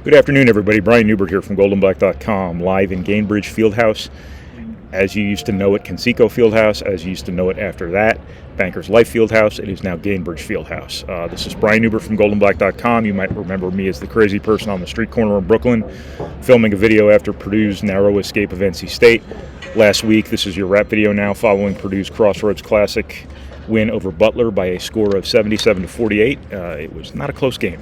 Good afternoon, everybody. Brian Neubert here from goldenblack.com, live in Gainbridge Fieldhouse, as you used to know it, Conseco Fieldhouse, as you used to know it after that, Bankers Life Fieldhouse. It is now Gainbridge Fieldhouse. This is Brian Neubert from goldenblack.com. You might remember me as the crazy person on the street corner in Brooklyn, filming a video after Purdue's narrow escape of NC State last week. This is your wrap video now following Purdue's Crossroads Classic win over Butler by a score of 77-48. It was not a close game.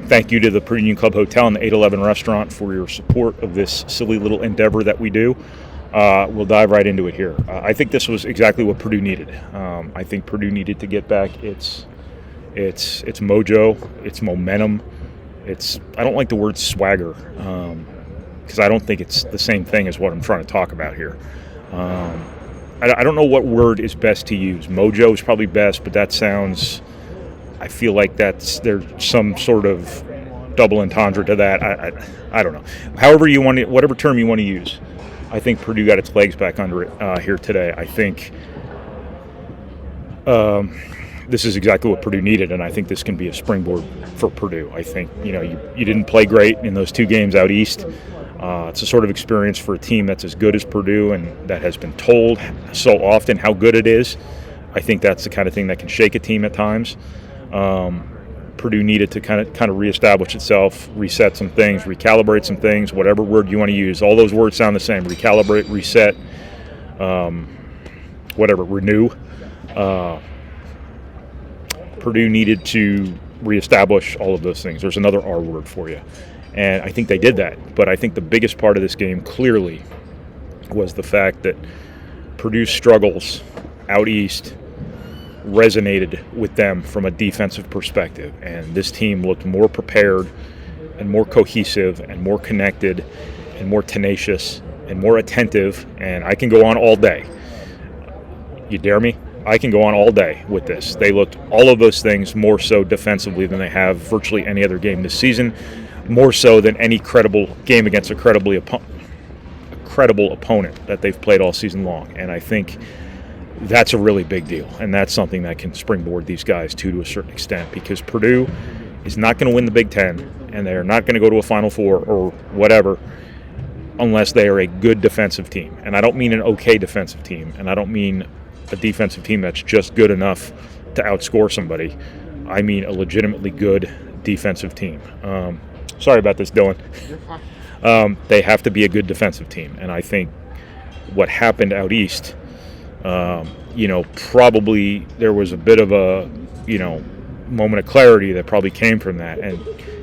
Thank you to the Purdue Union Club Hotel and the 811 restaurant for your support of this silly little endeavor that we do. We'll dive right into it here. I think this was exactly what Purdue needed. I think Purdue needed to get back its mojo, its momentum. I don't like the word swagger because I don't think it's the same thing as what I'm trying to talk about here. I don't know what word is best to use. Mojo is probably best, but that sounds... I feel like there's some sort of double entendre to that. I don't know. However you want it, whatever term you want to use, I think Purdue got its legs back under it here today. I think this is exactly what Purdue needed, and I think this can be a springboard for Purdue. I think you didn't play great in those two games out east. It's a sort of experience for a team that's as good as Purdue and that has been told so often how good it is. I think that's the kind of thing that can shake a team at times. Purdue needed to kind of reestablish itself, reset some things, recalibrate some things, whatever word you want to use. All those words sound the same: recalibrate, reset, renew. Purdue needed to reestablish all of those things. There's another R word for you. And I think they did that. But I think the biggest part of this game clearly was the fact that Purdue's struggles out east resonated with them from a defensive perspective, and this team looked more prepared and more cohesive and more connected and more tenacious and more attentive, and I can go on all day. You dare me? I can go on all day with this. They looked all of those things more so defensively than they have virtually any other game this season, more so than any credible game against a credible opponent that they've played all season long, and I think that's a really big deal, and that's something that can springboard these guys to a certain extent, because Purdue is not going to win the Big Ten, and they're not going to go to a Final Four or whatever unless they are a good defensive team. And I don't mean an okay defensive team, and I don't mean a defensive team that's just good enough to outscore somebody. I mean a legitimately good defensive team. Sorry about this, Dylan. They have to be a good defensive team, and I think what happened out east, probably there was a bit of a, moment of clarity that probably came from that, and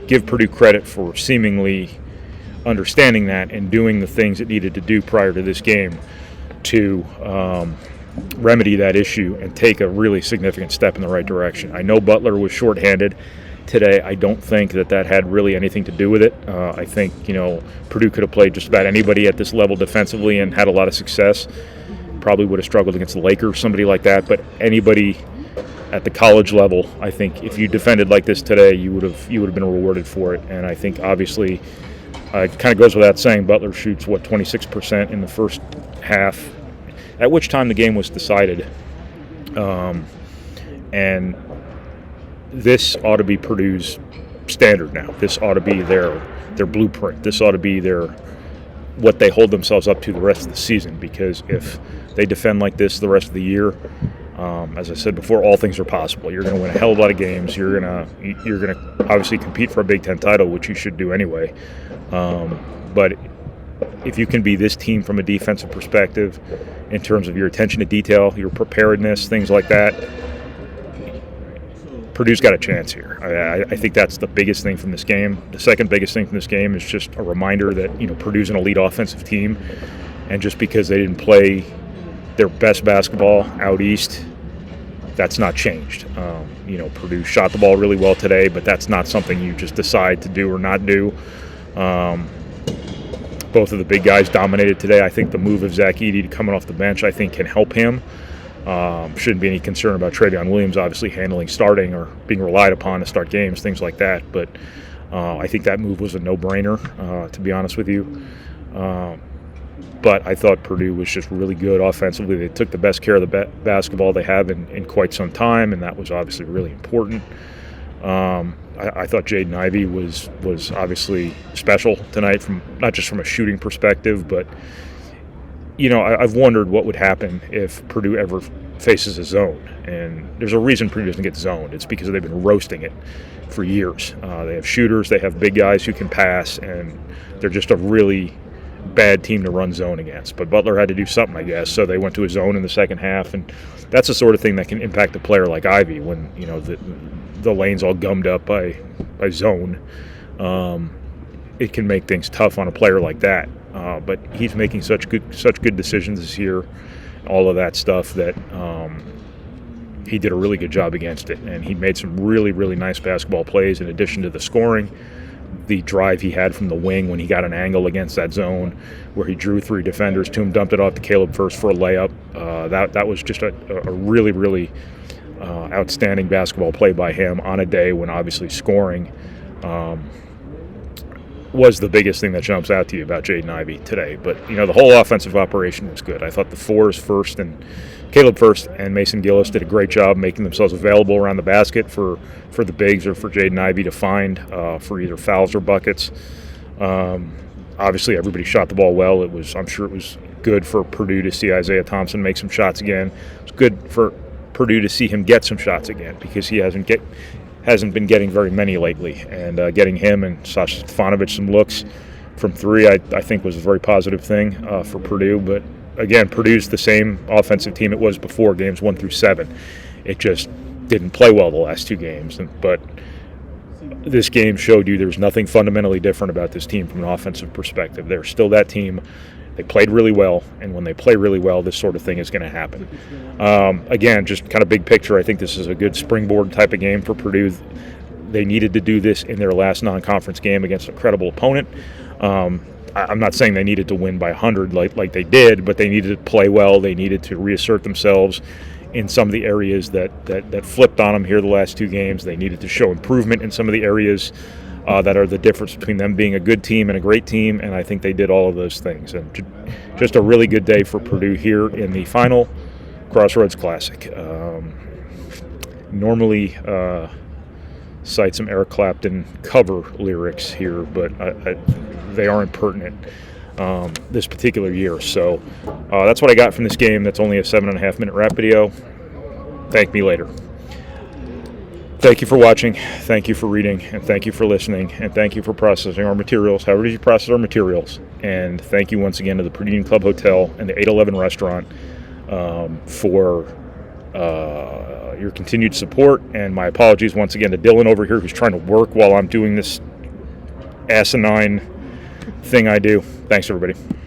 give Purdue credit for seemingly understanding that and doing the things it needed to do prior to this game to remedy that issue and take a really significant step in the right direction. I know Butler was shorthanded today. I don't think that had really anything to do with it. I think, Purdue could have played just about anybody at this level defensively and had a lot of success. Probably would have struggled against the Lakers, somebody like that, but anybody at the college level, I think if you defended like this today, you would have been rewarded for it. And I think obviously it kind of goes without saying, Butler shoots 26% in the first half, at which time the game was decided. And this ought to be Purdue's standard now. This ought to be their blueprint. This ought to be what they hold themselves up to the rest of the season, because if they defend like this the rest of the year, as I said before, all things are possible. You're going to win a hell of a lot of games. You're going to obviously compete for a Big Ten title, which you should do anyway. But if you can be this team from a defensive perspective, in terms of your attention to detail, your preparedness, things like that, Purdue's got a chance here. I think that's the biggest thing from this game. The second biggest thing from this game is just a reminder that Purdue's an elite offensive team, and just because they didn't play their best basketball out east, that's not changed. Purdue shot the ball really well today, but that's not something you just decide to do or not do. Both of the big guys dominated today. I think the move of Zach Edey coming off the bench, I think, can help him. Shouldn't be any concern about Travion Williams obviously handling starting or being relied upon to start games, things like that. But I think that move was a no-brainer, to be honest with you. But I thought Purdue was just really good offensively. They took the best care of the basketball they have in quite some time, and that was obviously really important. I thought Jaden Ivey was obviously special tonight, from not just from a shooting perspective, but I've wondered what would happen if Purdue ever faces a zone. And there's a reason Purdue doesn't get zoned. It's because they've been roasting it for years. They have shooters, they have big guys who can pass, and they're just a really bad team to run zone against. But Butler had to do something, I guess, so they went to a zone in the second half, and that's the sort of thing that can impact a player like Ivey when the lane's all gummed up by zone. It can make things tough on a player like that. But he's making such good decisions this year, all of that stuff, that he did a really good job against it. And he made some really, really nice basketball plays in addition to the scoring. The drive he had from the wing when he got an angle against that zone where he drew 3 defenders to him, dumped it off to Caleb first for a layup. That was just a really, really outstanding basketball play by him on a day when obviously scoring was the biggest thing that jumps out to you about Jaden Ivey today. But, the whole offensive operation was good. I thought the fours first, and Caleb first, and Mason Gillis did a great job making themselves available around the basket for the bigs or for Jaden Ivey to find for either fouls or buckets. Obviously, everybody shot the ball well. I'm sure it was good for Purdue to see Isaiah Thompson make some shots again. It's good for Purdue to see him get some shots again, because he hasn't been getting very many lately. And getting him and Sasha Stefanovic some looks from 3, I think, was a very positive thing for Purdue. But again, Purdue's the same offensive team it was before games 1 through 7. It just didn't play well the last 2 games. But this game showed you there's nothing fundamentally different about this team from an offensive perspective. They're still that team. They played really well, and when they play really well, this sort of thing is going to happen. Again, just kind of big picture, I think this is a good springboard type of game for Purdue. They needed to do this in their last non-conference game against a credible opponent. I'm not saying they needed to win by 100 like they did, but they needed to play well. They needed to reassert themselves in some of the areas that flipped on them here the last 2 games. They needed to show improvement in some of the areas that are the difference between them being a good team and a great team, and I think they did all of those things. And just a really good day for Purdue here in the final Crossroads Classic. Normally cite some Eric Clapton cover lyrics here, but they aren't pertinent this particular year. So that's what I got from this game. That's only a 7.5-minute rap video. Thank me later. Thank you for watching, thank you for reading, and thank you for listening, and thank you for processing our materials, however you process our materials. And thank you once again to the Purdue Union Club Hotel and the 811 Restaurant for your continued support. And my apologies once again to Dylan over here, who's trying to work while I'm doing this asinine thing I do. Thanks, everybody.